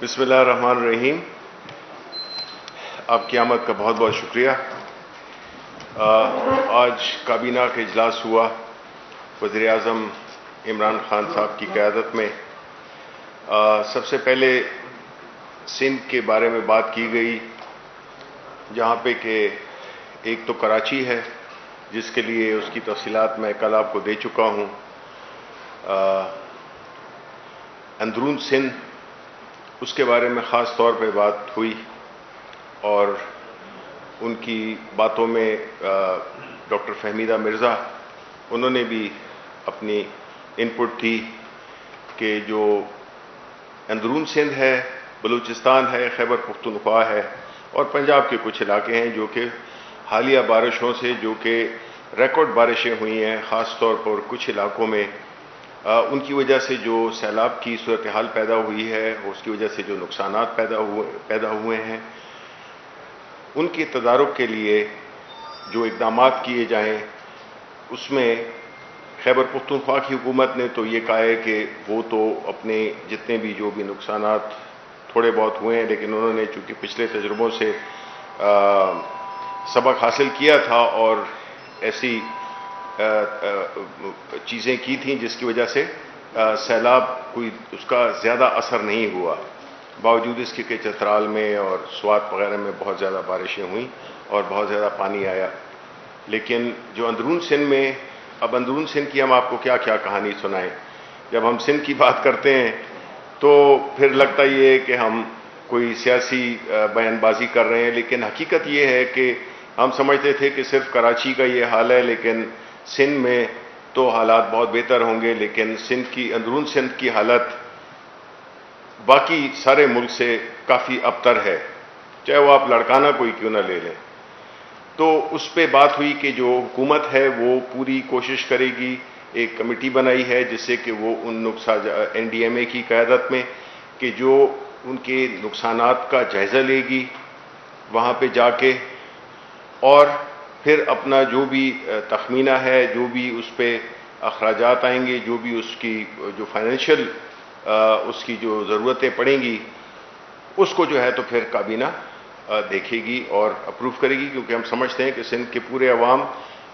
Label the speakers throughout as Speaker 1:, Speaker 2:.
Speaker 1: بسم اللہ الرحمن الرحیم. آپ کی آمد کا بہت بہت شکریہ. آج کابینہ کا اجلاس ہوا وزیر اعظم عمران خان صاحب کی قیادت میں. سب سے پہلے سندھ کے بارے میں بات کی گئی، جہاں پہ کہ ایک تو کراچی ہے جس کے لیے اس کی تفصیلات میں کل آپ کو دے چکا ہوں. اندرون سندھ، اس کے بارے میں خاص طور پہ بات ہوئی اور ان کی باتوں میں ڈاکٹر فہمیدہ مرزا انہوں نے بھی اپنی انپٹ دی کہ جو اندرون سندھ ہے، بلوچستان ہے، خیبر پختونخوا ہے اور پنجاب کے کچھ علاقے ہیں جو کہ حالیہ بارشوں سے جو کہ ریکارڈ بارشیں ہوئی ہیں، خاص طور پر کچھ علاقوں میں ان کی وجہ سے جو سیلاب کی صورتحال پیدا ہوئی ہے، اس کی وجہ سے جو نقصانات پیدا ہوئے ہیں، ان کے تدارک کے لیے جو اقدامات کیے جائیں. اس میں خیبر پختونخوا کی حکومت نے تو یہ کہا ہے کہ وہ تو اپنے جتنے بھی جو بھی نقصانات تھوڑے بہت ہوئے ہیں، لیکن انہوں نے چونکہ پچھلے تجربوں سے سبق حاصل کیا تھا اور ایسی چیزیں کی تھیں جس کی وجہ سے سیلاب کوئی اس کا زیادہ اثر نہیں ہوا، باوجود اس کے کہ چترال میں اور سوات وغیرہ میں بہت زیادہ بارشیں ہوئیں اور بہت زیادہ پانی آیا. لیکن جو اندرون سندھ میں، اب اندرون سندھ کی ہم آپ کو کیا کیا کہانی سنائیں. جب ہم سندھ کی بات کرتے ہیں تو پھر لگتا یہ ہے کہ ہم کوئی سیاسی بیان بازی کر رہے ہیں، لیکن حقیقت یہ ہے کہ ہم سمجھتے تھے کہ صرف کراچی کا یہ حال ہے، لیکن سندھ میں تو حالات بہت بہتر ہوں گے. لیکن اندرون سندھ کی حالت باقی سارے ملک سے کافی ابتر ہے، چاہے وہ آپ لڑکانہ کوئی کیوں نہ لے لیں. تو اس پہ بات ہوئی کہ جو حکومت ہے وہ پوری کوشش کرے گی. ایک کمیٹی بنائی ہے جس سے کہ وہ ان NDMA کی قیادت میں کہ جو ان کے نقصانات کا جائزہ لے گی وہاں پہ جا کے، اور پھر اپنا جو بھی تخمینہ ہے، جو بھی اس پہ اخراجات آئیں گے، جو بھی اس کی جو فائنینشیل اس کی جو ضرورتیں پڑیں گی، اس کو جو ہے تو پھر کابینہ دیکھے گی اور اپروو کرے گی. کیونکہ ہم سمجھتے ہیں کہ سندھ کے پورے عوام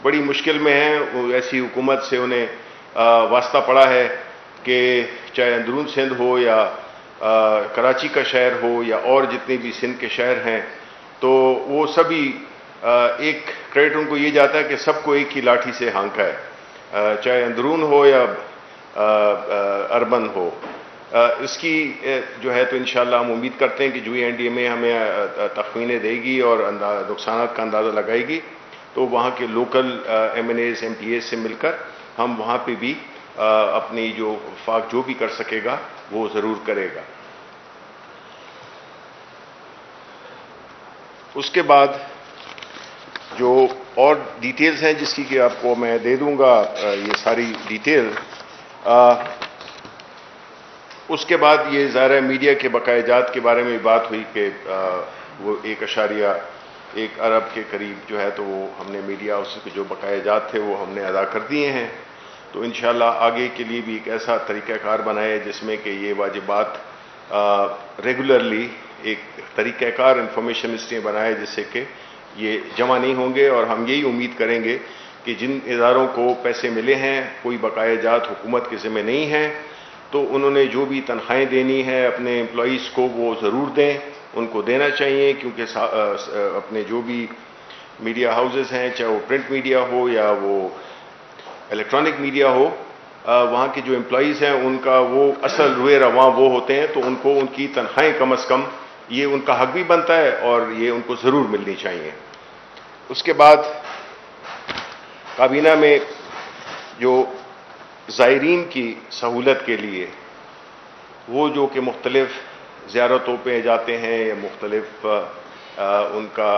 Speaker 1: بڑی مشکل میں ہیں. ایسی حکومت سے انہیں واسطہ پڑا ہے کہ چاہے اندرون سندھ ہو یا کراچی کا شہر ہو یا اور جتنے بھی سندھ کے شہر ہیں، تو وہ سبھی ایک کریڈٹ ان کو یہ جاتا ہے کہ سب کو ایک ہی لاٹھی سے ہانکا ہے، چاہے اندرون ہو یا اربن ہو. اس کی جو ہے تو انشاءاللہ ہم امید کرتے ہیں کہ جو NDMA ہمیں تخمینے دے گی اور نقصانات کا اندازہ لگائے گی، تو وہاں کے لوکل MNAs MPAs سے مل کر ہم وہاں پہ بھی اپنی جو وفاق جو بھی کر سکے گا وہ ضرور کرے گا. اس کے بعد جو اور ڈیٹیلز ہیں جس کی کہ آپ کو میں دے دوں گا یہ ساری ڈیٹیل. اس کے بعد یہ ظاہر میڈیا کے بقایا جات کے بارے میں بات ہوئی کہ وہ 1.1 ارب کے قریب جو ہے تو وہ ہم نے میڈیا اس کے جو بقایا جات تھے وہ ہم نے ادا کر دیے ہیں. تو انشاءاللہ آگے کے لیے بھی ایک ایسا طریقہ کار بنائے جس میں کہ یہ واجبات ریگولرلی ایک طریقہ کار انفارمیشن اس لیے بنائے جس سے کہ یہ جمع نہیں ہوں گے. اور ہم یہی امید کریں گے کہ جن اداروں کو پیسے ملے ہیں، کوئی بقایا جات حکومت کے ذمہ نہیں ہیں، تو انہوں نے جو بھی تنخواہیں دینی ہے اپنے امپلائیز کو وہ ضرور دیں، ان کو دینا چاہیے. کیونکہ اپنے جو بھی میڈیا ہاؤسز ہیں، چاہے وہ پرنٹ میڈیا ہو یا وہ الیکٹرانک میڈیا ہو، وہاں کے جو امپلائیز ہیں ان کا وہ اصل روئے رواں وہ ہوتے ہیں، تو ان کو ان کی تنخواہیں کم از کم یہ ان کا حق بھی بنتا ہے اور یہ ان کو ضرور ملنی چاہیے. اس کے بعد کابینہ میں جو زائرین کی سہولت کے لیے وہ جو کہ مختلف زیارتوں پہ جاتے ہیں یا مختلف ان کا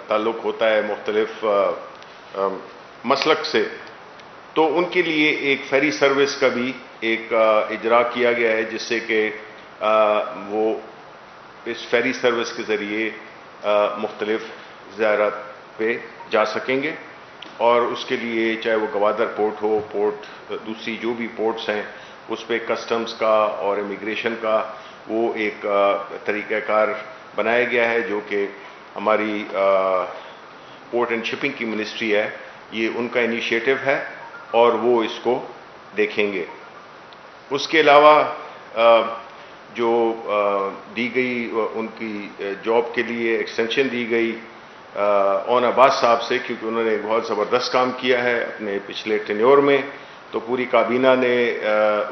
Speaker 1: تعلق ہوتا ہے مختلف مسلک سے، تو ان کے لیے ایک فیری سروس کا بھی ایک اجرا کیا گیا ہے جس سے کہ وہ اس فیری سروس کے ذریعے مختلف زیارت پہ جا سکیں گے. اور اس کے لیے چاہے وہ گوادر پورٹ ہو، دوسری جو بھی پورٹس ہیں اس پہ کسٹمز کا اور امیگریشن کا وہ ایک طریقہ کار بنایا گیا ہے جو کہ ہماری پورٹ اینڈ شپنگ کی منسٹری ہے، یہ ان کا انیشیٹو ہے اور وہ اس کو دیکھیں گے۔ اس کے علاوہ جو دی گئی ان کی جاب کے لیے ایکسٹینشن دی گئی اون عباس صاحب سے، کیونکہ انہوں نے ایک بہت زبردست کام کیا ہے اپنے پچھلے ٹینیور میں، تو پوری کابینہ نے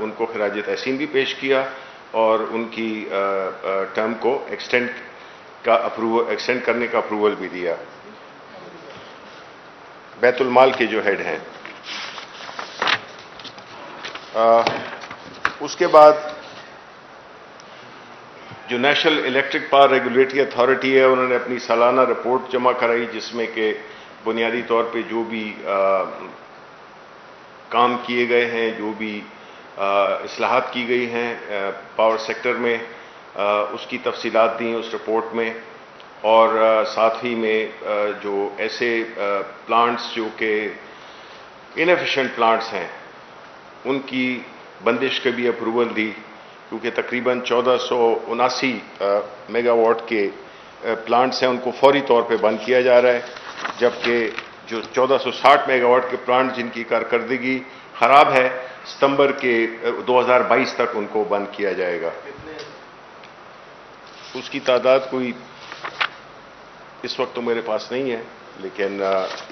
Speaker 1: ان کو خراج تحسین بھی پیش کیا اور ان کی ٹرم کو ایکسٹینڈ کرنے کا اپروول بھی دیا۔ بیت المال کے جو ہیڈ ہیں، اس کے بعد جو national electric power regulatory authority ہے، انہوں نے اپنی سالانہ رپورٹ جمع کرائی، جس میں کہ بنیادی طور پہ جو بھی کام کیے گئے ہیں، جو بھی اصلاحات کی گئی ہیں پاور سیکٹر میں، اس کی تفصیلات دیں اس رپورٹ میں، اور ساتھ ہی میں جو ایسے پلانٹس جو کہ انیفیشینٹ پلانٹس ہیں ان کی بندش کے بھی اپروول دی، کیونکہ تقریباً 1479 میگا واٹ کے پلانٹس ہیں، ان کو فوری طور پہ بند کیا جا رہا ہے، جبکہ جو 1460 میگا واٹ کے پلانٹ جن کی کارکردگی خراب ہے، ستمبر کے 2022 تک ان کو بند کیا جائے گا۔ اس کی تعداد کوئی اس وقت تو میرے پاس نہیں ہے، لیکن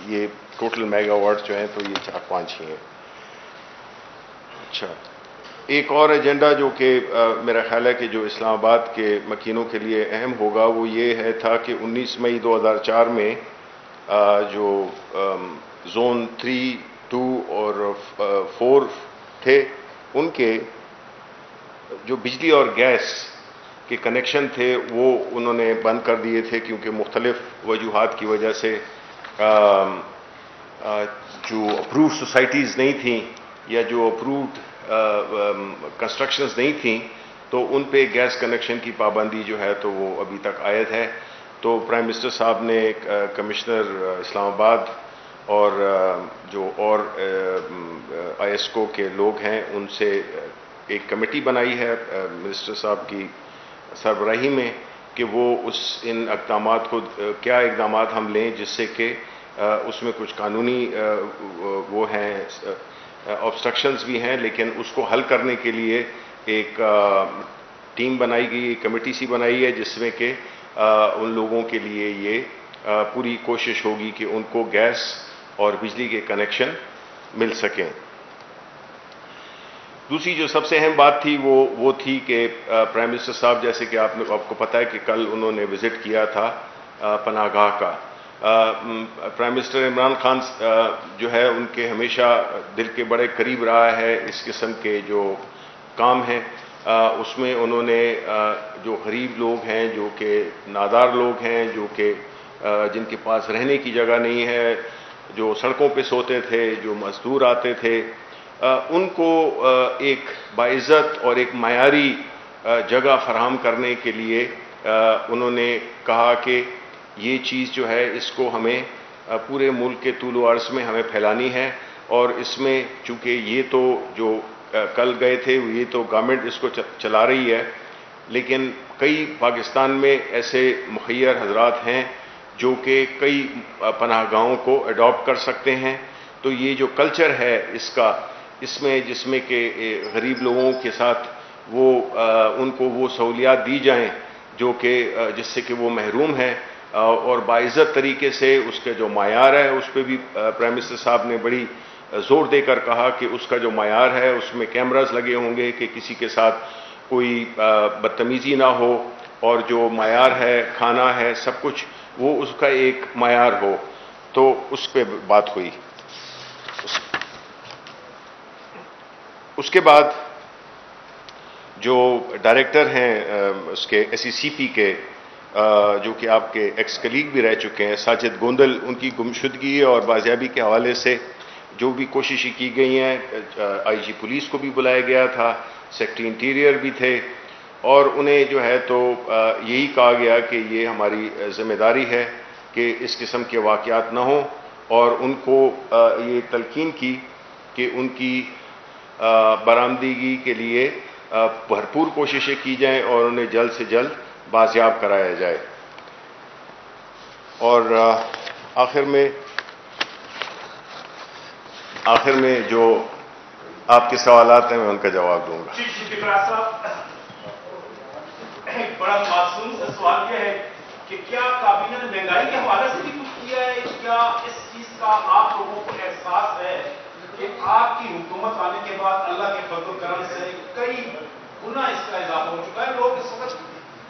Speaker 1: یہ ٹوٹل میگا واٹ جو ہیں تو یہ 4-5 ہی ہیں۔ اچھا، ایک اور ایجنڈا جو کہ میرا خیال ہے کہ جو اسلام آباد کے مکینوں کے لیے اہم ہوگا، وہ یہ تھا کہ 19 مئی 2004 میں جو زون 3، 2 اور 4 تھے، ان کے جو بجلی اور گیس کے کنیکشن تھے وہ انہوں نے بند کر دیے تھے، کیونکہ مختلف وجوہات کی وجہ سے جو اپرووڈ سوسائٹیز نہیں تھیں یا جو اپرووڈ کنسٹرکشنز نہیں تھیں، تو ان پہ گیس کنیکشن کی پابندی جو ہے تو وہ ابھی تک عائد ہے۔ تو پرائم منسٹر صاحب نے کمشنر اسلام آباد اور جو اور آئی ایس کو کے لوگ ہیں ان سے ایک کمیٹی بنائی ہے منسٹر صاحب کی سربراہی میں، کہ وہ ان اقدامات کو کیا اقدامات ہم لیں جس سے کہ اس میں کچھ قانونی وہ ہیں آبسٹرکشنز بھی ہیں، لیکن اس کو حل کرنے کے لیے ایک ٹیم بنائی گئی، ایک کمیٹی سی بنائی ہے، جس میں کہ ان لوگوں کے لیے یہ پوری کوشش ہوگی کہ ان کو گیس اور بجلی کے کنیکشن مل سکیں۔ دوسری جو سب سے اہم بات تھی وہ تھی کہ پرائم منسٹر صاحب، جیسے کہ آپ کو پتہ ہے کہ کل انہوں نے وزٹ کیا تھا پناہ گاہ کا۔ پرائم منسٹر عمران خان جو ہے ان کے ہمیشہ دل کے بڑے قریب رہا ہے اس قسم کے جو کام ہیں، اس میں انہوں نے جو غریب لوگ ہیں، جو کہ نادار لوگ ہیں، جو کہ جن کے پاس رہنے کی جگہ نہیں ہے، جو سڑکوں پہ سوتے تھے، جو مزدور آتے تھے، ان کو ایک باعزت اور ایک معیاری جگہ فراہم کرنے کے لیے انہوں نے کہا کہ یہ چیز جو ہے اس کو ہمیں پورے ملک کے طول و عرض میں ہمیں پھیلانی ہے، اور اس میں چونکہ یہ تو جو کل گئے تھے یہ تو گورنمنٹ اس کو چلا رہی ہے، لیکن کئی پاکستان میں ایسے مخیر حضرات ہیں جو کہ کئی پناہ گاہوں کو اڈاپٹ کر سکتے ہیں۔ تو یہ جو کلچر ہے اس میں جس میں کہ غریب لوگوں کے ساتھ ان کو وہ سہولیات دی جائیں جو کہ جس سے کہ وہ محروم ہیں، اور باعزت طریقے سے اس کے جو معیار ہے اس پہ بھی پرائم منسٹر صاحب نے بڑی زور دے کر کہا کہ اس کا جو معیار ہے اس میں کیمراز لگے ہوں گے کہ کسی کے ساتھ کوئی بدتمیزی نہ ہو، اور جو معیار ہے کھانا ہے سب کچھ وہ اس کا ایک معیار ہو۔ تو اس پہ بات ہوئی۔ اس کے بعد جو ڈائریکٹر ہیں اس کے ایس ای سی پی کے، جو کہ آپ کے ایکس کلیگ بھی رہ چکے ہیں، ساجد گوندل، ان کی گمشدگی اور بازیابی کے حوالے سے جو بھی کوششیں کی گئی ہیں، آئی جی پولیس کو بھی بلایا گیا تھا، سیکٹری انٹیریئر بھی تھے، اور انہیں جو ہے تو یہی کہا گیا کہ یہ ہماری ذمہ داری ہے کہ اس قسم کے واقعات نہ ہوں، اور ان کو یہ تلقین کی کہ ان کی برآمدگی کے لیے بھرپور کوششیں کی جائیں اور انہیں جلد سے جلد بازیاب کرایا جائے. اور آخر میں جو آپ کے سوالات ہیں میں ان کا جواب دوں گا.
Speaker 2: ایک بڑا معصوم سا سوال یہ ہے کہ کیا کابینہ نے مہنگائی کے حوالے سے بھی کچھ کیا ہے؟ کیا اس چیز کا آپ لوگوں کو احساس ہے کہ آپ کی حکومت آنے کے بعد اللہ کے فضل و کرم سے کئی گنا اس کا اضافہ ہو چکا ہے؟ لوگ اس وقت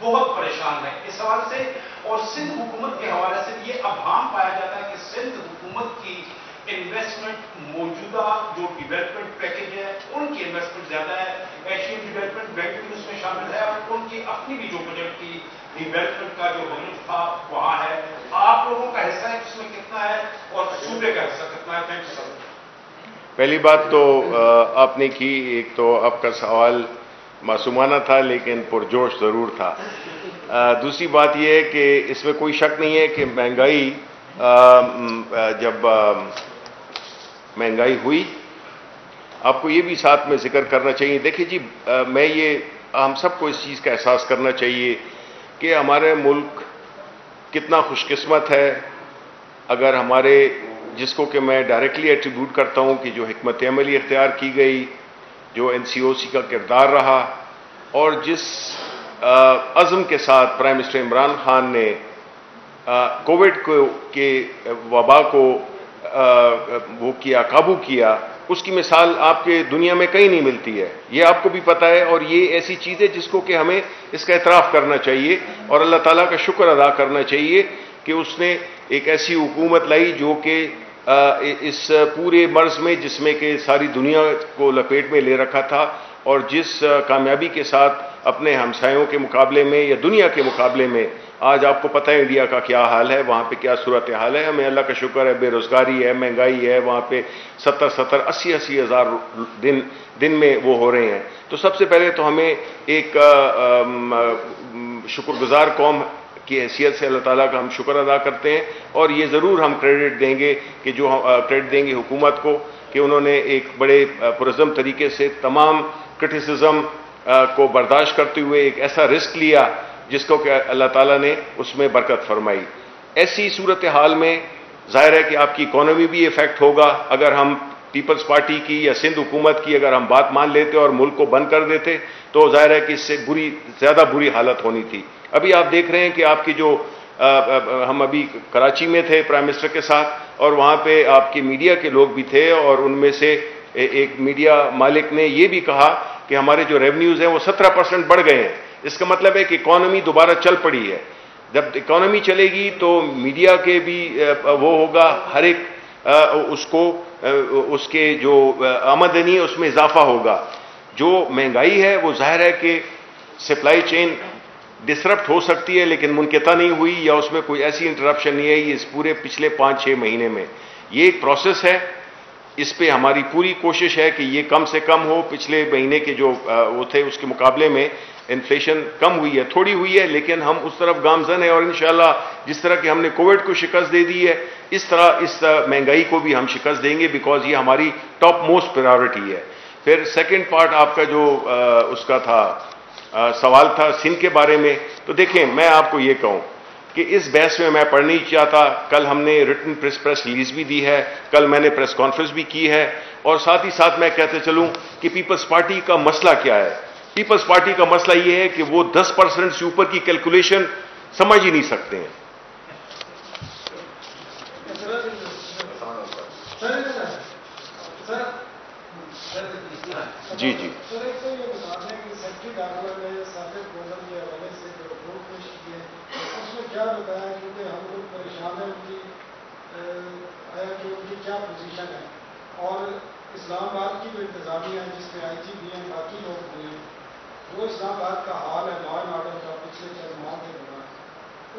Speaker 2: بہت پریشان ہیں اس حوالے سے. اور سندھ حکومت کے حوالے سے یہ ابہام پایا جاتا ہے کہ سندھ حکومت کی انویسٹمنٹ موجودہ جو ڈیولپمنٹ پیکج ہے ان کی انویسٹمنٹ زیادہ ہے. ایشین ڈیولپمنٹ بینک بھی اس میں شامل ہے اور ان کی اپنی بھی جو بجٹ کی ڈیولپمنٹ کا جو بجٹ تھا وہاں ہے. آپ لوگوں کا حصہ ہے اس میں کتنا ہے اور صوبے کا حصہ کتنا ہے؟ Thank you.
Speaker 1: پہلی بات تو آپ نے کی، ایک تو آپ کا سوال معصومانہ تھا لیکن پرجوش ضرور تھا. دوسری بات یہ ہے کہ اس میں کوئی شک نہیں ہے کہ مہنگائی جب مہنگائی ہوئی، آپ کو یہ بھی ساتھ میں ذکر کرنا چاہیے. دیکھیں جی، ہم سب کو اس چیز کا احساس کرنا چاہیے کہ ہمارے ملک کتنا خوش قسمت ہے اگر ہمارے، جس کو کہ میں ڈائریکٹلی ایٹریبیوٹ کرتا ہوں کہ جو حکمت عملی اختیار کی گئی، جو NCOC کا کردار رہا، اور جس عزم کے ساتھ پرائم منسٹر عمران خان نے کووڈ کے وبا کو وہ کیا، قابو کیا، اس کی مثال آپ کے دنیا میں کہیں نہیں ملتی ہے. یہ آپ کو بھی پتہ ہے، اور یہ ایسی چیز ہے جس کو کہ ہمیں اس کا اعتراف کرنا چاہیے اور اللہ تعالیٰ کا شکر ادا کرنا چاہیے کہ اس نے ایک ایسی حکومت لائی جو کہ اس پورے مرض میں، جس میں کہ ساری دنیا کو لپیٹ میں لے رکھا تھا، اور جس کامیابی کے ساتھ اپنے ہمسایوں کے مقابلے میں یا دنیا کے مقابلے میں، آج آپ کو پتہ ہے انڈیا کا کیا حال ہے، وہاں پہ کیا صورتحال ہے. ہمیں اللہ کا شکر ہے، بے روزگاری ہے، مہنگائی ہے، وہاں پہ 80 ہزار دن میں وہ ہو رہے ہیں. تو سب سے پہلے تو ہمیں ایک شکر گزار قوم کی حیثیت سے اللہ تعالیٰ کا ہم شکر ادا کرتے ہیں، اور یہ ضرور ہم کریڈٹ دیں گے کہ کریڈٹ دیں گے حکومت کو کہ انہوں نے ایک بڑے پرعزم طریقے سے تمام کرٹیسزم کو برداشت کرتے ہوئے ایک ایسا رسک لیا جس کو کہ اللہ تعالیٰ نے اس میں برکت فرمائی. ایسی صورتحال میں ظاہر ہے کہ آپ کی اکانومی بھی افیکٹ ہوگا. اگر ہم پیپلز پارٹی کی یا سندھ حکومت کی اگر ہم بات مان لیتے اور ملک کو بند کر دیتے تو ظاہر ہے کہ اس سے زیادہ بری حالت ہونی تھی. ابھی آپ دیکھ رہے ہیں کہ آپ کی جو ہم ابھی کراچی میں تھے پرائم منسٹر کے ساتھ، اور وہاں پہ آپ کی میڈیا کے لوگ بھی تھے، اور ان میں سے ایک میڈیا مالک نے یہ بھی کہا کہ ہمارے جو ریونیوز ہیں وہ 17% بڑھ گئے ہیں. اس کا مطلب ہے کہ اکانومی دوبارہ چل پڑی ہے. جب اکانومی چلے گی تو میڈیا کے بھی وہ ہوگا، ہر ایک اس کے جو آمدنی ہے اس میں اضافہ ہوگا. جو مہنگائی ہے وہ ظاہر ہے کہ سپلائی چین ڈسرپٹ ہو سکتی ہے لیکن منقطع نہیں ہوئی، یا اس میں کوئی ایسی انٹرپشن نہیں آئی اس پورے پچھلے 5-6 مہینے میں. یہ ایک پروسیس ہے، اس پہ ہماری پوری کوشش ہے کہ یہ کم سے کم ہو. پچھلے مہینے کے جو وہ تھے اس کے مقابلے میں انفلیشن کم ہوئی ہے، تھوڑی ہوئی ہے، لیکن ہم اس طرف گامزن ہیں، اور انشاءاللہ جس طرح کہ ہم نے کووڈ کو شکست دے دی ہے اس طرح اس مہنگائی کو بھی ہم شکست دیں گے، بیکاز یہ ہماری ٹاپ موسٹ پرائیورٹی ہے. پھر سیکنڈ پارٹ آپ کا جو اس کا تھا سوال تھا سندھ کے بارے میں، تو دیکھیں میں آپ کو یہ کہوں کہ اس بحث میں میں پڑھ نہیں چاہتا. کل ہم نے ریٹن پریس ریلیز بھی دی ہے، کل میں نے پریس کانفرنس بھی کی ہے، اور ساتھ ہی ساتھ میں کہتے چلوں کہ پیپلز پارٹی کا مسئلہ کیا ہے. پیپلز پارٹی کا مسئلہ یہ ہے کہ وہ 10% سے اوپر کی کیلکولیشن سمجھ ہی نہیں سکتے ہیں. جی جی
Speaker 3: کیا بتایا کیونکہ ہم لوگ پریشان ہیں ان کی کیا پوزیشن ہے، اور اسلام آباد کی جو انتظامیہ ہے جس میں IG بھی ہیں، باقی لوگ بھی ہیں، وہ اسلام آباد کا حال ہے لا اینڈ آرڈر کا پچھلے 4 ماہ کے دوران،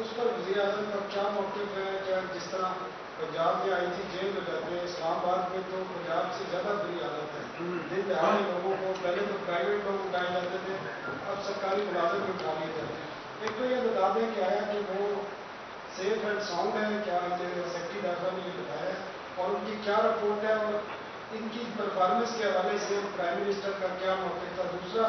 Speaker 3: اس پر وزیر اعظم کا کیا موقف ہے؟ کیا جس طرح پنجاب میں IG جیل ہو جاتے ہیں، اسلام آباد میں تو پنجاب سے زیادہ بری حالت ہے. دن دہاڑے لوگوں کو پہلے تو پرائیویٹ لوگ اٹھائے جاتے تھے، اب سرکاری ملازم بھی اٹھا لیے جاتے ہیں. ایک تو یہ بتا دیں کہ آیا کہ وہ سیف اینڈ ساؤنڈ ہے، کیا سیکرٹری داخلہ نے یہ بتایا ہے، اور ان کی کیا رپورٹ ہے، اور ان کی پرفارمنس کے حوالے سے پرائم منسٹر کا کیا موقف تھا. دوسرا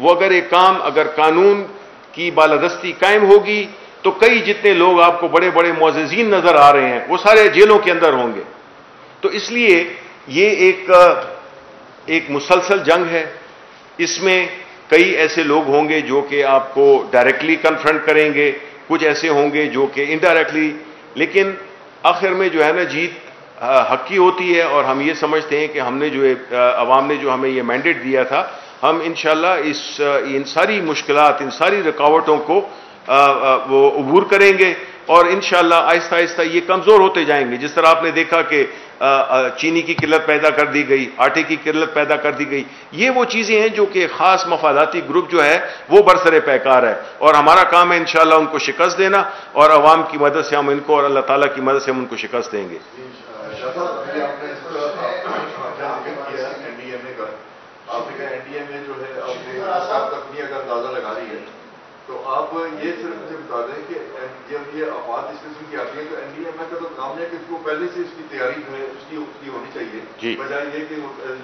Speaker 1: وہ اگر ایک کام اگر قانون کی بالادستی قائم ہوگی تو کئی جتنے لوگ آپ کو بڑے بڑے معززین نظر آ رہے ہیں وہ سارے جیلوں کے اندر ہوں گے. تو اس لیے یہ ایک مسلسل جنگ ہے. اس میں کئی ایسے لوگ ہوں گے جو کہ آپ کو ڈائریکٹلی کنفرنٹ کریں گے, کچھ ایسے ہوں گے جو کہ انڈائریکٹلی, لیکن آخر میں جو ہے نا جیت حق کی ہوتی ہے. اور ہم یہ سمجھتے ہیں کہ ہم نے جو عوام نے جو ہمیں یہ مینڈیٹ دیا تھا, ہم انشاءاللہ ان ساری مشکلات, ان ساری رکاوٹوں کو وہ عبور کریں گے اور انشاءاللہ آہستہ آہستہ یہ کمزور ہوتے جائیں گے. جس طرح آپ نے دیکھا کہ چینی کی قلت پیدا کر دی گئی, آٹے کی قلت پیدا کر دی گئی, یہ وہ چیزیں ہیں جو کہ خاص مفاداتی گروپ جو ہے وہ برسر پیکار ہے, اور ہمارا کام ہے انشاءاللہ ان کو شکست دینا, اور عوام کی مدد سے ہم ان کو اور اللہ تعالیٰ کی مدد سے ہم ان کو شکست دیں گے.
Speaker 4: آپ نے کہا این ڈی ایم اے جو ہے اپنی اگر اندازہ لگا رہی ہے تو آپ یہ صرف مجھے بتا دیں کہ جب یہ افواج اس قسم کی آتی ہے تو این ڈی ایم اے کا تو کام ہے کہ اس کو پہلے سے اس کی تیاری جو ہے اس کی ہونی چاہیے, بجائے یہ کہ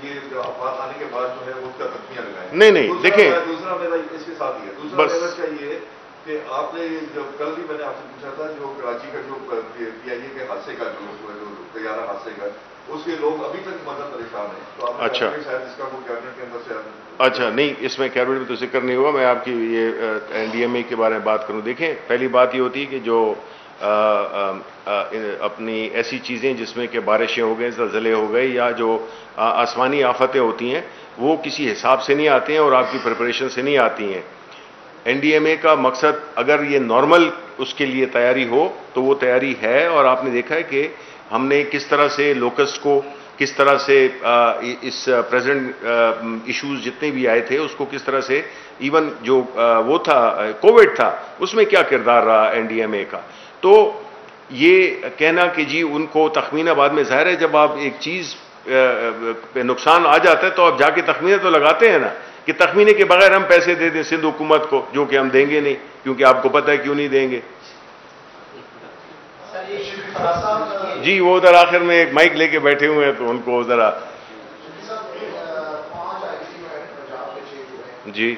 Speaker 4: یہ افواج آنے کے بعد جو ہے اس کا تخمینہ لگائیں.
Speaker 1: نہیں دیکھیں,
Speaker 4: دوسرا میرا اس کے ساتھ ہی ہے, دوسرا میرا چاہیے کہ آپ نے جو کل بھی میں نے آپ سے پوچھا تھا جو کراچی کا جو پی آئی اے کے حادثے کا جو طیارہ حادثے کا اس کے لوگ ابھی تک مدد پریشان ہیں, تو آپ
Speaker 1: اچھا
Speaker 4: شاید اس کا وہ کیبنٹ کے اندر سے
Speaker 1: اچھا نہیں, اس میں کیبنٹ میں تو ذکر نہیں ہوا. میں آپ کی یہ این ڈی ایم اے کے بارے میں بات کروں. دیکھیں, پہلی بات یہ ہوتی ہے کہ جو اپنی ایسی چیزیں جس میں کہ بارشیں ہو گئیں, زلزلے ہو گئے, یا جو آسمانی آفتیں ہوتی ہیں وہ کسی حساب سے نہیں آتے ہیں اور آپ کی پریپریشن سے نہیں آتی ہیں. این ڈی ایم اے کا مقصد اگر یہ نارمل اس کے لیے تیاری ہو تو وہ تیاری ہے, اور آپ نے دیکھا ہے کہ ہم نے کس طرح سے لوکسٹ کو, کس طرح سے اس پریزنٹ ایشوز جتنے بھی آئے تھے اس کو کس طرح سے, ایون جو وہ تھا کووڈ تھا اس میں کیا کردار رہا این ڈی ایم اے کا. تو یہ کہنا کہ جی ان کو تخمینہ بعد میں, ظاہر ہے جب آپ ایک چیز پہ نقصان آ جاتا ہے تو آپ جا کے تخمینہ تو لگاتے ہیں نا, کہ تخمینے کے بغیر ہم پیسے دے دیں سندھ حکومت کو, جو کہ ہم دیں گے نہیں, کیونکہ آپ کو پتہ ہے کیوں نہیں دیں گے. جی وہ ادھر آخر میں ایک مائک لے کے بیٹھے ہوئے ہیں تو ان کو ذرا. جی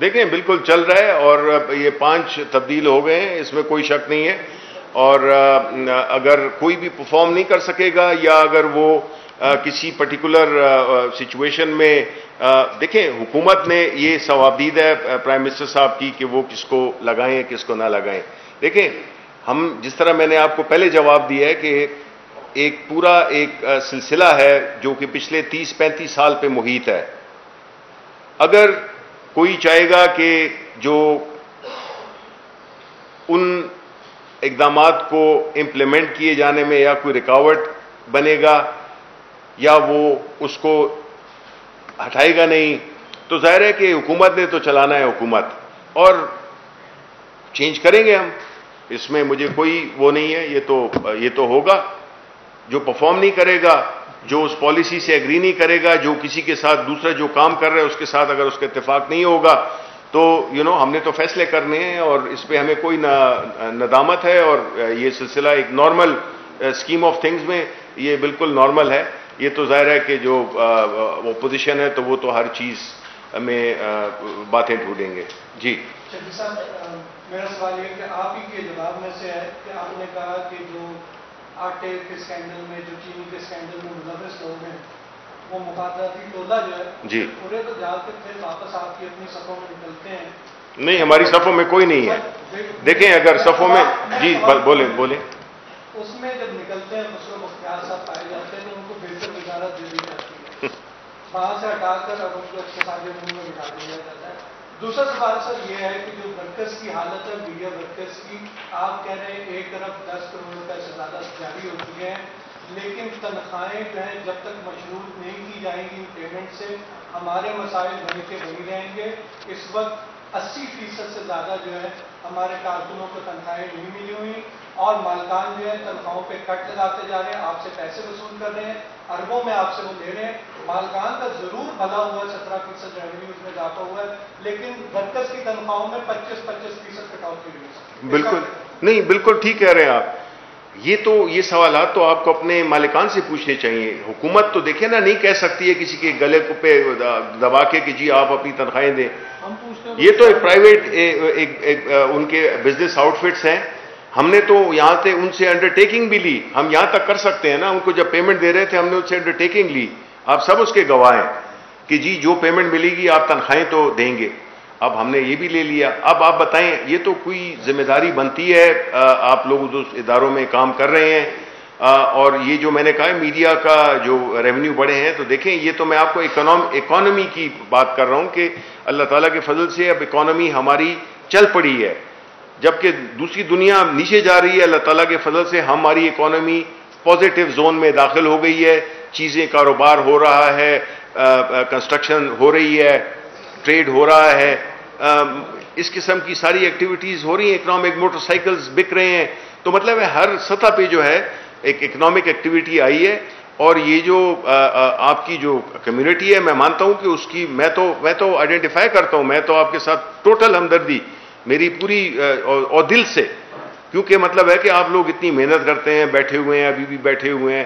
Speaker 1: دیکھیں بالکل چل رہا ہے, اور یہ 5 تبدیل ہو گئے ہیں, اس میں کوئی شک نہیں ہے. اور اگر کوئی بھی پرفارم نہیں کر سکے گا, یا اگر وہ کسی پرٹیکولر سچویشن میں, دیکھیں حکومت نے یہ ثوابدید ہے پرائم منسٹر صاحب کی کہ وہ کس کو لگائیں کس کو نہ لگائیں. دیکھیں ہم جس طرح میں نے آپ کو پہلے جواب دیا ہے کہ ایک پورا ایک سلسلہ ہے جو کہ پچھلے 30-35 سال پہ محیط ہے. اگر کوئی چاہے گا کہ جو ان اقدامات کو امپلیمنٹ کیے جانے میں یا کوئی رکاوٹ بنے گا یا وہ اس کو ہٹائے گا نہیں, تو ظاہر ہے کہ حکومت نے تو چلانا ہے حکومت, اور چینج کریں گے ہم, اس میں مجھے کوئی وہ نہیں ہے. یہ تو ہوگا. جو پرفارم نہیں کرے گا, جو اس پالیسی سے ایگری نہیں کرے گا, جو کسی کے ساتھ دوسرا جو کام کر رہا ہے اس کے ساتھ اگر اس کا اتفاق نہیں ہوگا, تو ہم نے تو فیصلے کرنے ہیں, اور اس پہ ہمیں کوئی ندامت ہے. اور یہ سلسلہ ایک نارمل اسکیم آف تھنگز میں یہ بالکل نارمل ہے. یہ تو ظاہر ہے کہ جو اپوزیشن ہے تو وہ تو ہر چیز میں باتیں ڈھونڈیں گے. جی
Speaker 3: میرا سوال یہ کہ آپ ہی کے جواب میں سے ہے کہ آپ نے کہا کہ جو آٹے کے اسکینڈل میں, جو چینی کے اسکینڈل میں ملوث لوگ ہیں وہ مخابراتی ٹولہ جو ہے
Speaker 1: جی
Speaker 3: پورے تو جا کے پھر واپس آپ کی اپنی صفوں میں نکلتے ہیں.
Speaker 1: نہیں, ہماری صفوں میں کوئی نہیں ہے. دیکھیں اگر صفوں میں, جی بولیں.
Speaker 3: اس میں جب نکلتے ہیں خسرو مختار صاحب پائے جاتے ہیں تو ان کو بہتر وزارت دے دی جاتی ہے, وہاں سے ہٹا کر اب ان کو اقتصادی امور میں بٹھا دیا جاتا ہے. دوسرا سوال سر یہ ہے کہ جو ورکرز کی حالت ہے, میڈیا ورکرز کی, آپ کہہ رہے ہیں ایک طرف 10 کروڑ روپے سے زیادہ جاری ہو چکے ہیں, لیکن تنخواہیں جو ہیں جب تک مشروط نہیں کی جائیں گی پیمنٹ سے, ہمارے مسائل بنے کے بنی رہیں گے. اس وقت 80% سے زیادہ جو ہے ہمارے کارکنوں کو تنخواہیں نہیں ملی ہوئی, اور مالکان جو ہے تنخواہوں پہ کٹ لگاتے جا رہے ہیں, آپ سے پیسے وصول کر رہے ہیں, اربوں میں آپ سے وہ لے رہے ہیں. مالکان کا ضرور بھلا ہوا 17% ریونیو اس میں اضافہ ہوا ہے, لیکن ورکرز کی تنخواہوں میں 25% کٹوتی ہوئی ہے.
Speaker 1: بالکل نہیں, بالکل ٹھیک کہہ رہے ہیں آپ. یہ سوالات تو آپ کو اپنے مالکان سے پوچھنے چاہیے. حکومت تو دیکھیں نا, نہیں کہہ سکتی ہے کسی کے گلے کو پہ دبا کے کہ جی آپ اپنی تنخواہیں دیں. یہ تو ایک پرائیویٹ ان کے بزنس آؤٹ فٹس ہیں. ہم نے تو یہاں سے ان سے انڈرٹیکنگ بھی لی. ہم یہاں تک کر سکتے ہیں نا, ان کو جب پیمنٹ دے رہے تھے ہم نے ان سے انڈرٹیکنگ لی. آپ سب اس کے گواہ ہیں کہ جی جو پیمنٹ ملے گی آپ تنخواہیں تو دیں گے. اب ہم نے یہ بھی لے لیا. اب آپ بتائیں, یہ تو کوئی ذمہ داری بنتی ہے, آپ لوگ اس اداروں میں کام کر رہے ہیں. اور یہ جو میں نے کہا میڈیا کا جو ریونیو بڑھے ہیں, تو دیکھیں یہ تو میں آپ کو اکانومی کی بات کر رہا ہوں کہ اللہ تعالیٰ کے فضل سے اب اکانومی ہماری چل پڑی ہے, جبکہ دوسری دنیا نیچے جا رہی ہے. اللہ تعالیٰ کے فضل سے ہماری اکانومی پازیٹیو زون میں داخل ہو گئی ہے. چیزیں, کاروبار ہو رہا ہے, کنسٹرکشن ہو رہی ہے, ٹریڈ ہو رہا ہے, اس قسم کی ساری ایکٹیویٹیز ہو رہی ہیں. اکنامک موٹر سائیکلز بک رہے ہیں. تو مطلب ہے ہر سطح پہ جو ہے ایک اکنامک ایکٹیویٹی آئی ہے. اور یہ جو آپ کی جو کمیونٹی ہے, میں مانتا ہوں کہ اس کی میں تو آئیڈینٹیفائی کرتا ہوں. میں تو آپ کے ساتھ ٹوٹل ہمدردی میری پوری اور دل سے, کیونکہ مطلب ہے کہ آپ لوگ اتنی محنت کرتے ہیں, بیٹھے ہوئے ہیں, ابھی بھی بیٹھے ہوئے ہیں,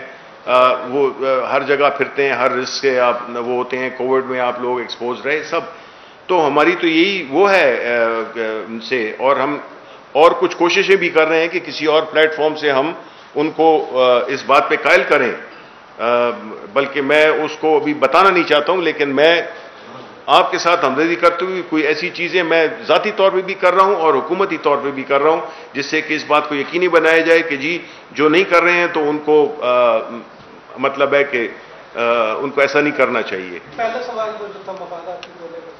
Speaker 1: وہ ہر جگہ پھرتے ہیں, ہر رسک سے آپ وہ ہوتے ہیں. کووڈ میں آپ لوگ ایکسپوز رہے سب. تو ہماری تو یہی وہ ہے ان سے. اور ہم اور کچھ کوششیں بھی کر رہے ہیں کہ کسی اور پلیٹ فارم سے ہم ان کو اس بات پہ قائل کریں. بلکہ میں اس کو ابھی بتانا نہیں چاہتا ہوں, لیکن میں آپ کے ساتھ ہمدردی کرتے ہوئے کوئی ایسی چیزیں میں ذاتی طور پہ بھی کر رہا ہوں اور حکومتی طور پہ بھی کر رہا ہوں, جس سے کہ اس بات کو یقینی بنایا جائے کہ جی جو نہیں کر رہے ہیں تو ان کو مطلب ہے کہ ان کو ایسا نہیں کرنا چاہیے.
Speaker 3: پہلا سوال جو تھا مفاداتی ٹولے کا.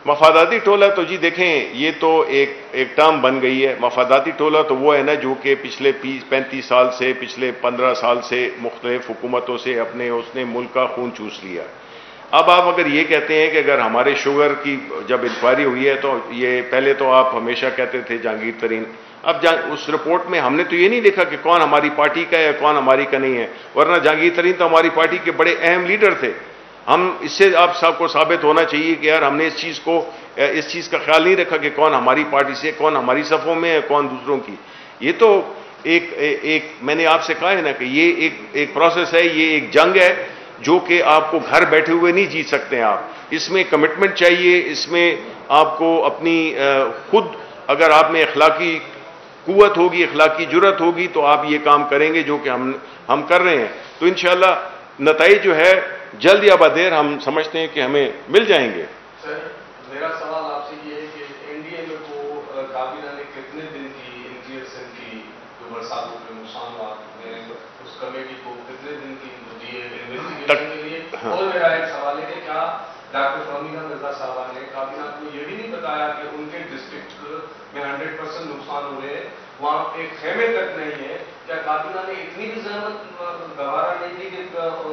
Speaker 1: مفاداتی ٹولہ تو جی دیکھیں یہ تو ایک ٹرم بن گئی ہے. مفاداتی ٹولہ تو وہ ہے نا جو کہ پچھلے 35 سال سے, پچھلے 15 سال سے مختلف حکومتوں سے اس نے ملک کا خون چوس لیا. اب آپ اگر یہ کہتے ہیں کہ اگر ہمارے شوگر کی جب انکوائری ہوئی ہے تو یہ پہلے تو آپ ہمیشہ کہتے تھے جہانگیر ترین. اب اس رپورٹ میں ہم نے تو یہ نہیں دیکھا کہ کون ہماری پارٹی کا ہے کون ہماری کا نہیں ہے, ورنہ جہانگیر ترین تو ہماری پارٹی کے بڑے اہم لیڈر تھے. ہم اس سے آپ صاحب کو ثابت ہونا چاہیے کہ یار ہم نے اس چیز کا خیال نہیں رکھا کہ کون ہماری پارٹی سے, کون ہماری صفوں میں ہے, کون دوسروں کی. یہ تو ایک میں نے آپ سے کہا ہے نا کہ یہ ایک پروسیس ہے, یہ ایک جنگ ہے جو کہ آپ کو گھر بیٹھے ہوئے نہیں جیت سکتے ہیں آپ. اس میں کمٹمنٹ چاہیے, اس میں آپ کو اپنی خود اگر آپ میں اخلاقی قوت ہوگی, اخلاقی جرت ہوگی تو آپ یہ کام کریں گے جو کہ ہم کر رہے ہیں. تو انشاءاللہ نتائج جو ہے جلد یا بدیر ہم سمجھتے ہیں کہ ہمیں مل جائیں گے.
Speaker 5: سر میرا سوال آپ سے یہ ہے کہ این ڈی اے میں کو کابینہ نے کتنے دن کی انکلیئرسن کی جو برساتوں کے نقصانات میں اس کمیٹی کو کتنے دن کی دیے انویسٹیگیشن کے لیے. اور میرا ایک سوال ہے کہ کیا ڈاکٹر فہمیدہ مرزا صاحبہ نے کابینہ کو یہ بھی نہیں بتایا کہ ان کے ڈسٹرکٹ میں 100% نقصان ہو رہے ہیں, وہاں ایک خیمے تک نہیں ہے. کیا کابینہ نے اتنی بھی زحمت گوارا نہیں دی کہ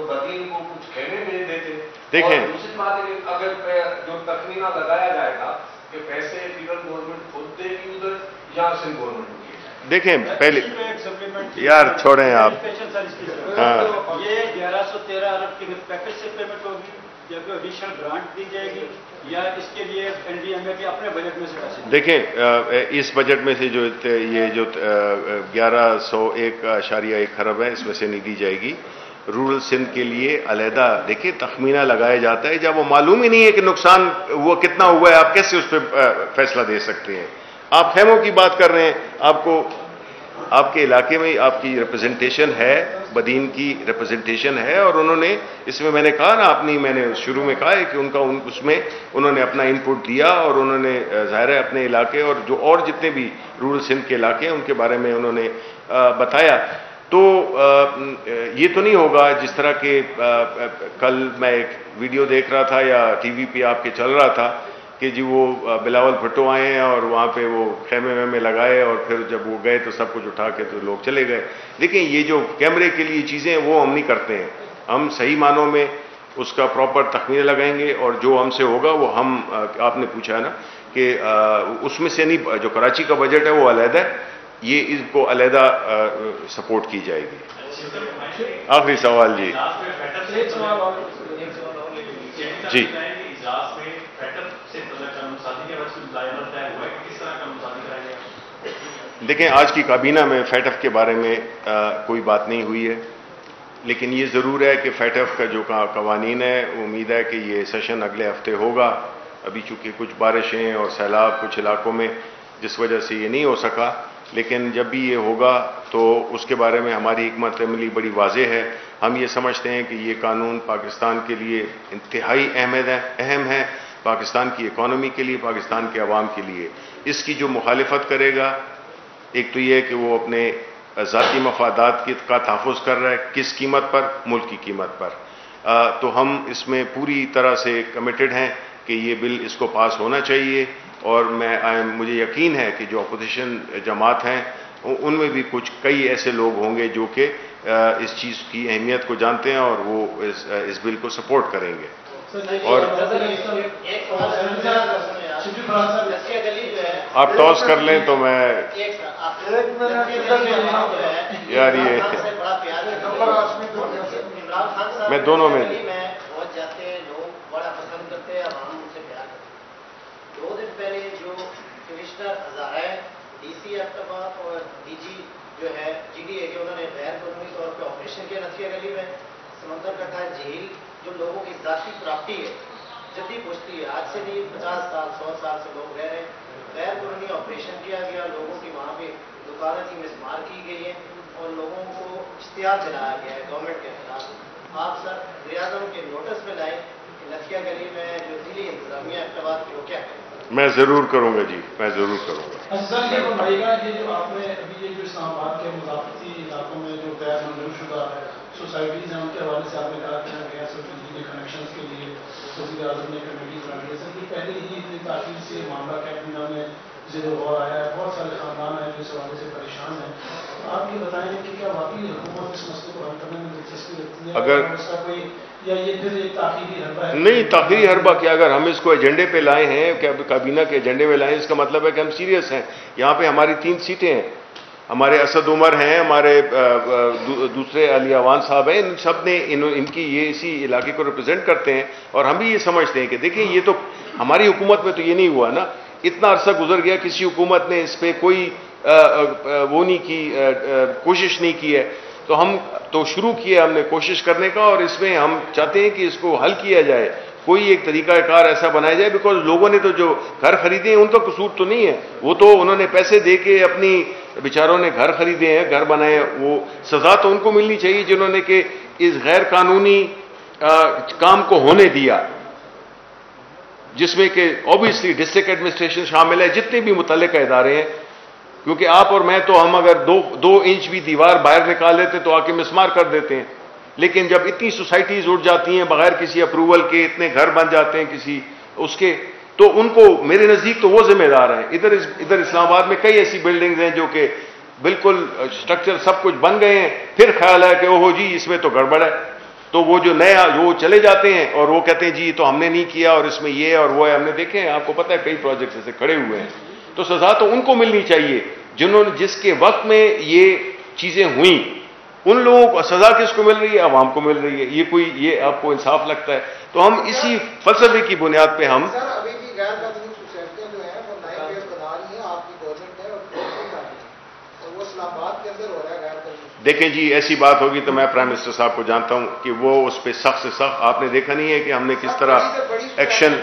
Speaker 5: بدین کو کچھ خیمے بھیج دیتے.
Speaker 1: دیکھیں
Speaker 5: دوسری بات ہے کہ اگر جو تخمینہ لگایا جائے گا کہ پیسے فیڈرل گورنمنٹ خود دے گی ادھر یا سندھ گورنمنٹ کو.
Speaker 1: دیکھیں پہلے یار چھوڑیں آپ. ہاں
Speaker 2: یہ 1113 ارب کی پیکج سے پیمنٹ ہوگی یا کوئی ایڈیشنل گرانٹ دی جائے گی یا اس کے لیے این ڈی ایم اے کے اپنے بجٹ میں سے پیسے؟
Speaker 1: دیکھیں اس بجٹ میں سے جو یہ جو 1101.1 ارب ہے اس میں سے نہیں دی جائے گی. رورل سندھ کے لیے علیحدہ دیکھیں تخمینہ لگایا جاتا ہے. جب وہ معلوم ہی نہیں ہے کہ نقصان وہ کتنا ہوا ہے, آپ کیسے اس پہ فیصلہ دے سکتے ہیں؟ آپ خیموں کی بات کر رہے ہیں, آپ کو آپ کے علاقے میں آپ کی ریپرزنٹیشن ہے, بدین کی ریپرزنٹیشن ہے, اور انہوں نے اس میں نے کہا نا میں نے شروع میں کہا ہے کہ اس میں انہوں نے اپنا انپٹ دیا, اور انہوں نے ظاہر ہے اپنے علاقے اور جو اور جتنے بھی رورل سندھ کے علاقے ہیں ان کے بارے میں انہوں نے بتایا. تو یہ تو نہیں ہوگا جس طرح کہ کل میں ایک ویڈیو دیکھ رہا تھا یا ٹی وی پہ آپ کے چل رہا تھا کہ جی وہ بلاول بھٹو آئے ہیں اور وہاں پہ وہ خیمے لگائے اور پھر جب وہ گئے تو سب کچھ اٹھا کے تو لوگ چلے گئے. لیکن یہ جو کیمرے کے لیے چیزیں وہ ہم نہیں کرتے ہیں. ہم صحیح معنوں میں اس کا پراپر تخمینہ لگائیں گے, اور جو ہم سے ہوگا وہ آپ نے پوچھا ہے نا کہ اس میں سے نہیں, جو کراچی کا بجٹ ہے وہ علیحدہ ہے, یہ اس کو علیحدہ سپورٹ کی جائے گی. آخری سوال جی. جی دیکھیں، آج کی کابینہ میں فیٹف کے بارے میں کوئی بات نہیں ہوئی ہے، لیکن یہ ضرور ہے کہ فیٹف کا جو قوانین ہے، امید ہے کہ یہ سیشن اگلے ہفتے ہوگا. ابھی چونکہ کچھ بارشیں اور سیلاب کچھ علاقوں میں جس وجہ سے یہ نہیں ہو سکا، لیکن جب بھی یہ ہوگا تو اس کے بارے میں ہماری حکمت عملی بڑی واضح ہے. ہم یہ سمجھتے ہیں کہ یہ قانون پاکستان کے لیے انتہائی اہم ہے، پاکستان کی اکانومی کے لیے، پاکستان کے عوام کے لیے. اس کی جو مخالفت کرے گا، ایک تو یہ ہے کہ وہ اپنے ذاتی مفادات کا تحفظ کر رہا ہے. کس قیمت پر؟ ملک کی قیمت پر. تو ہم اس میں پوری طرح سے کمیٹڈ ہیں کہ یہ بل اس کو پاس ہونا چاہیے، اور مجھے یقین ہے کہ جو اپوزیشن جماعت ہیں ان میں بھی کئی ایسے لوگ ہوں گے جو کہ اس چیز کی اہمیت کو جانتے ہیں اور وہ اس بل کو سپورٹ کریں گے. اور آپ ٹاس کر لیں تو میں یار یہ میں دونوں میں
Speaker 6: پہنچ جاتے ہیں، لوگ بڑا پسند کرتے ہیں، عوام ان سے پیار کرتے ہیں. 2 دن پہلے جو کمشنر ہزارہ ڈی سی ایبٹآباد اور ڈی جی جو ہے جی ڈی اے کے، انہوں نے غیر قانونی طور پہ آپریشن کیا نتھیا گلی میں. سمندر کٹھا جھیل جو لوگوں کی ذاتی پراپرٹی ہے، جدی پوچھتی ہے، آج سے نہیں 50 سال 100 سال سے لوگ رہ رہے ہیں. غیر قانونی آپریشن کیا گیا، لوگوں کی وہاں پہ دکانیں تھی مسمار کی گئی ہیں اور لوگوں کو اشتہار دلایا گیا ہے گورنمنٹ کے خلاف. آپ سر ریاضم کے نوٹس میں لائیں کہ نتھیا گلی میں جو دلی انتظامیہ ایبٹآباد کی وہ کیا کریں.
Speaker 1: میں ضرور کروں گا جی، میں ضرور کروں گا.
Speaker 3: سر یہ بتائیے گا، یہ جو آپ نے ابھی یہ جو اسلام آباد کے مضافاتی علاقوں میں جو غیر منظور شدہ سوسائٹیز ہیں ان کے حوالے سے آپ نے کہا کہ گیس اور بجلی کے کنیکشنز کے لیے وزیر اعظم نے کمیٹی بنا لی ہے. سر یہ پہلے ہی اتنی تاخیر سے معاملہ کابینہ میں زیر غور آیا ہے، بہت سارے خاندان ہیں جو اس حوالے سے پریشان ہیں. آپ یہ بتائیں کہ کیا واقعی حکومت اس مسئلے کو حل کرنے میں دلچسپی رکھتی ہے؟
Speaker 1: اگر
Speaker 3: اس کا کوئی یا یہ پھر ایک تاخیری حربہ ہے؟
Speaker 1: نہیں، تاخیری حربہ کیا، اگر ہم اس کو ایجنڈے پہ لائے ہیں، کابینہ کے ایجنڈے پہ لائے ہیں، اس کا مطلب ہے کہ ہم سیریس ہیں. یہاں پہ ہماری 3 سیٹیں ہیں، ہمارے اسد عمر ہیں، ہمارے دوسرے علی اوان صاحب ہیں، ان سب نے ان کی یہ اسی علاقے کو ریپرزینٹ کرتے ہیں. اور ہم بھی یہ سمجھتے ہیں کہ دیکھیں یہ تو ہماری حکومت میں تو یہ نہیں ہوا نا، اتنا عرصہ گزر گیا، کسی حکومت نے اس پہ کوئی وہ نہیں کی، کوشش نہیں کی ہے. تو ہم تو شروع کیا ہم نے کوشش کرنے کا، اور اس میں ہم چاہتے ہیں کہ اس کو حل کیا جائے، کوئی ایک طریقہ کار ایسا بنایا جائے. بیکاز لوگوں نے تو جو گھر خریدے ہیں ان کا قصور تو نہیں ہے، وہ تو انہوں نے پیسے دے کے اپنی بیچاروں نے گھر خریدے ہیں، گھر بنائے ہیں. وہ سزا تو ان کو ملنی چاہیے جنہوں نے کہ اس غیر قانونی کام کو ہونے دیا، جس میں کہ اوبیسلی ڈسٹرکٹ ایڈمنسٹریشن شامل ہے، جتنے بھی متعلقہ ادارے ہیں. کیونکہ آپ اور میں تو ہم اگر 2 انچ بھی دیوار باہر نکال لیتے تو آ کے مسمار کر دیتے ہیں، لیکن جب اتنی سوسائٹیز اٹھ جاتی ہیں بغیر کسی اپروول کے، اتنے گھر بن جاتے ہیں کسی اس کے، تو ان کو میرے نزدیک تو وہ ذمہ دار ہیں. ادھر اسلام آباد میں کئی ایسی بلڈنگز ہیں جو کہ بالکل اسٹرکچر سب کچھ بن گئے ہیں، پھر خیال ہے کہ اوہ جی اس میں تو گڑبڑ ہے، تو وہ جو نیا وہ چلے جاتے ہیں اور وہ کہتے ہیں جی تو ہم نے نہیں کیا اور اس میں یہ اور وہ ہے. ہم نے دیکھے ہیں، آپ کو پتہ ہے کئی پروجیکٹس ایسے کھڑے ہوئے ہیں. تو سزا تو ان کو ملنی چاہیے جس کے وقت میں یہ چیزیں ہوئیں. ان لوگوں کو سزا کس کو مل رہی ہے؟ عوام کو مل رہی ہے. یہ آپ کو انصاف لگتا ہے؟ تو ہم اسی فلسفے کی بنیاد پہ ہم
Speaker 6: سر ابھی بھی غیر قانونی سوسائٹیاں جو ہیں وہ نئے پیڑ بنا رہی ہیں، آپ کی گورنمنٹ ہے اور وہ اسلام آباد کے اندر ہو رہا ہے غیر قانونی.
Speaker 1: دیکھیں جی، ایسی بات ہوگی تو میں پرائم منسٹر صاحب کو جانتا ہوں کہ وہ اس پہ سخت سے سخت. آپ نے دیکھا نہیں ہے کہ ہم نے کس طرح ایکشن